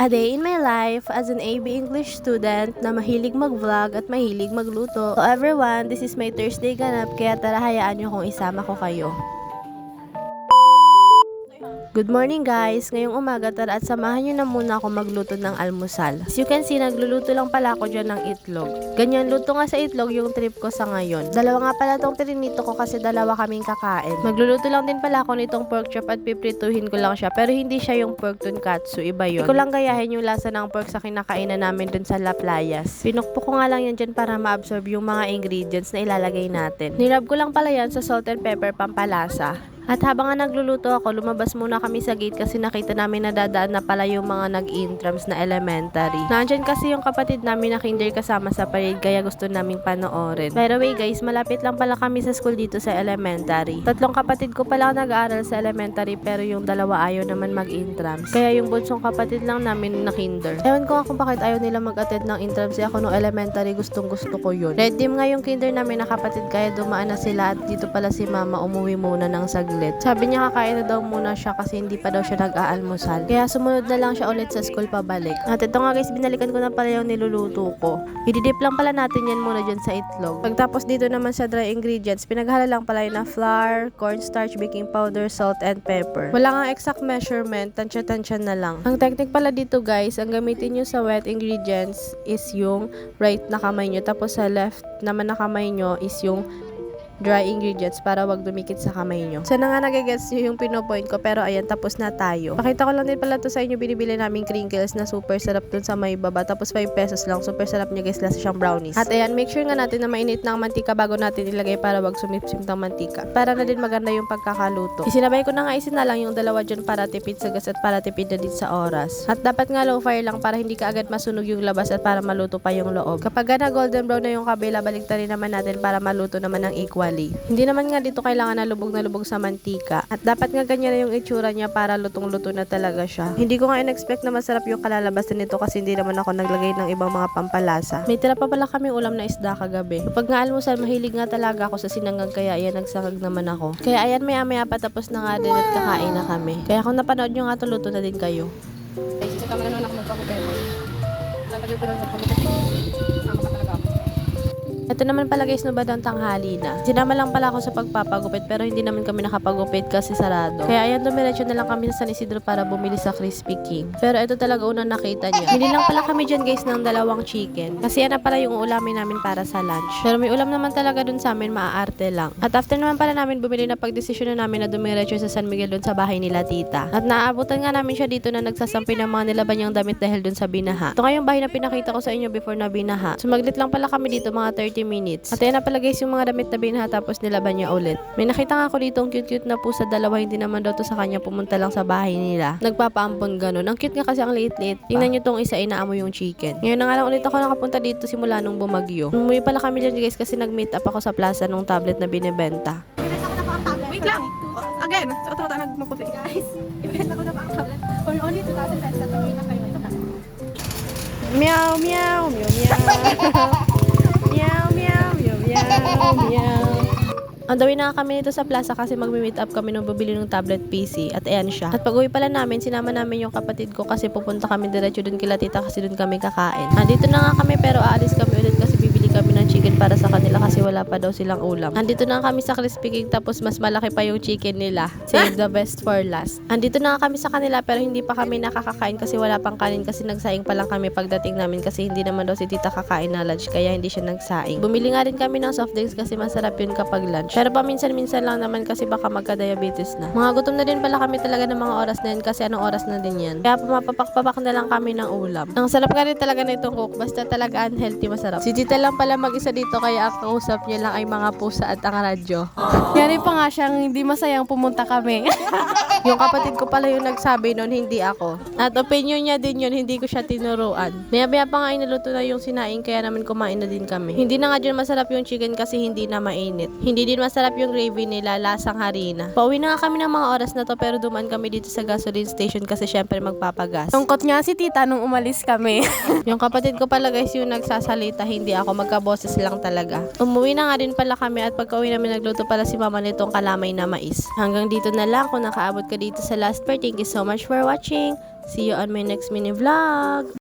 A day in my life as an AB English student na mahilig mag-vlog at mahilig magluto. So everyone, this is my Thursday ganap kaya tara hayaan nyo kung isama ko kayo. Good morning guys! Ngayong umaga tara at samahan nyo na muna ako magluto ng almusal. As you can see, nagluluto lang pala ako dyan ng itlog. Ganyan, luto nga sa itlog yung trip ko sa ngayon. Dalawa nga pala tong trinito ko kasi dalawa kaming kakain. Magluluto lang din pala ako nitong pork chop at piprituhin ko lang siya. Pero hindi siya yung pork tonkatsu, iba yun. Hindi ko lang gayahin yung lasa ng pork sa kinakainan namin dun sa La Playas. Pinukpo ko nga lang yan dyan para ma-absorb yung mga ingredients na ilalagay natin. Nirab ko lang pala yan sa salt and pepper pampalasa. At habang nga nagluluto ako, lumabas muna kami sa gate kasi nakita namin na dadaan na pala yung mga nag-intrams na elementary. Nandyan kasi yung kapatid namin na kinder kasama sa parade kaya gusto naming panoorin. By the way guys, malapit lang pala kami sa school dito sa elementary. Tatlong kapatid ko pala nag-aaral sa elementary pero yung dalawa ayaw naman mag-intrams. Kaya yung bunsong kapatid lang namin na kinder. Ewan ko nga kung bakit ayaw nila mag-attend ng intrams ako nung elementary, gustong gusto ko yun. Red team nga yung kinder namin na kapatid kaya dumaan na sila at dito pala si mama umuwi muna ng saglit. Sabi niya kakain na daw muna siya kasi hindi pa daw siya nag-aalmusal. Kaya sumunod na lang siya ulit sa school pabalik. At ito nga guys, binalikan ko na pala yung niluluto ko. Ididip lang pala natin yan muna dyan sa itlog. Pagtapos dito naman sa dry ingredients, pinaghala lang pala yun na flour, cornstarch, baking powder, salt, and pepper. Wala nga exact measurement, tansya-tansya na lang. Ang technique pala dito guys, ang gamitin nyo sa wet ingredients is yung right na kamay nyo. Tapos sa left naman na kamay nyo is yung dry ingredients para wag dumikit sa kamay nyo. Sana nga nagagets nyo yung pinopoint ko pero ayan, tapos na tayo. Pakita ko lang din pala to sa inyo, binibili namin crinkles na super sarap dun sa may baba. Tapos 5 pesos lang. Super sarap niya guys, lasa siyang brownies. At ayan, make sure nga natin na mainit na ang mantika bago natin ilagay para wag sumipsim ng mantika. Para na din maganda yung pagkakaluto. Isinabay ko na nga isinalang yung dalawa dyan para tipid sa gas at para tipid na din sa oras. At dapat nga low fire lang para hindi ka agad masunog yung labas at para maluto pa yung loob. Kapag na golden brown na yung kabila, baliktarin naman natin para maluto naman ng equal. Hindi naman nga dito kailangan na lubog sa mantika. At dapat nga ganyan na yung itsura niya para lutong-luto na talaga siya. Hindi ko nga in-expect na masarap yung kalalabasan nito kasi hindi naman ako naglagay ng ibang mga pampalasa. May tira pa pala kami ulam na isda kagabi. Kapag nga almusal, mahilig nga talaga ako sa sinangag kaya ayan, nagsangag naman ako. Kaya ayan, maya-maya patapos na nga din at kakain na kami. Kaya kung napanood nyo nga ito, luto na din kayo. Isa kami naman ako magpapagay. Lalagay ko lang sa pagkakas. Ito naman pala guys, no ba ang tanghali na. Sinama lang pala ako sa pagpapagupit pero hindi naman kami nakapagupit kasi sarado. Kaya ayan, dumiretso na lang kami sa San Isidro para bumili sa Crispy King. Pero ito talaga unang nakita niya. Hindi lang pala kami dyan guys ng dalawang chicken. Kasi yan na pala yung ulamin namin para sa lunch. Pero may ulam naman talaga dun sa amin, maaarte lang. At after naman pala namin bumili na pagdesisyon na namin na dumiretso sa San Miguel dun sa bahay nila tita. At naaabutan nga namin siya dito na nagsasampi ng mga nilaban niyang damit dahil dun sa binaha. Ito nga yung bahay na pinakita ko sa inyo before na binaha. Sumaglit lang pala kami dito mga 30 minutes. At ayan na pala guys yung mga damit na binaha tapos nilaban niya ulit. May nakita nga ako dito ang cute-cute na pusa, dalawa, hindi naman daw to sa kanya, pumunta lang sa bahay nila. Nagpapaampon ganun. Ang cute nga kasi ang liit-liit. Tingnan nyo tong isa, inaamoy yung chicken. Ngayon na nga lang ulit ako nakapunta dito simula nung bumagyo. Umuwi pala kami dyan guys kasi nag-meet up ako sa plaza nung tablet na binibenta. Wait lang! Again! Sa ito nagmaputi. Guys, ibenta ko na pa ang tablet. For only 2,000 pesos, tawin na kayo. Ito na. Meow, meow, meow, meow. Meow, meow, meow, meow, meow. On the way na kami nito sa plaza kasi mag-meet up kami nung bubili ng tablet PC. At ayan siya. At pag-uwi pala namin, sinama namin yung kapatid ko kasi pupunta kami diretso dun kila tita kasi dun kami kakain. Andito na nga kami pero aalis kami ulit kasi bibili kami ng chicken para sa kanila kasi wala pa daw silang ulam. Andito na kami sa Crispy King tapos mas malaki pa yung chicken nila. Save the best for last. Andito na kami sa kanila pero hindi pa kami nakakakain kasi wala pang kanin kasi nagsaing pa lang kami pagdating namin kasi hindi naman daw si tita kakain na lunch kaya hindi siya nagsaing. Bumili nga rin kami ng soft drinks kasi masarap yun kapag lunch. Pero paminsan-minsan lang naman kasi baka magka-diabetes na. Mga gutom na din pala kami talaga ng mga oras na yun kasi anong oras na din yan. Kaya pumapapak-papak na lang kami ng ulam. Ang sarap nga rin talaga na itong cook. Basta talaga unhealthy, masarap. Si tita lang pala mag-isa dito kaya ang kausap niya lang ay mga pusa at ang radyo. Yari pa nga siyang hindi masayang pumunta kami. Yung kapatid ko pala yung nagsabi nun, hindi ako. At opinion niya din yun, hindi ko siya tinuruan. Maya-maya pa nga inaluto na yung sinaing kaya naman kumain na din kami. Hindi na nga dyan masarap yung chicken kasi hindi na mainit. Hindi din masarap yung gravy nila, lasang harina. Pauwi na nga kami ng mga oras na to pero dumaan kami dito sa gasoline station kasi syempre magpapagas. Tungkot nga si tita nung umalis kami. Yung kapatid ko pala guys yung nagsasalita, hindi ako, magkaboses lang talaga. Umuwi na nga din pala kami at pagka-uwi namin nagluto pala si mama nitong kalamay na mais. Hanggang dito na lang kung nakaabot ka dito sa last part. Thank you so much for watching. See you on my next mini vlog.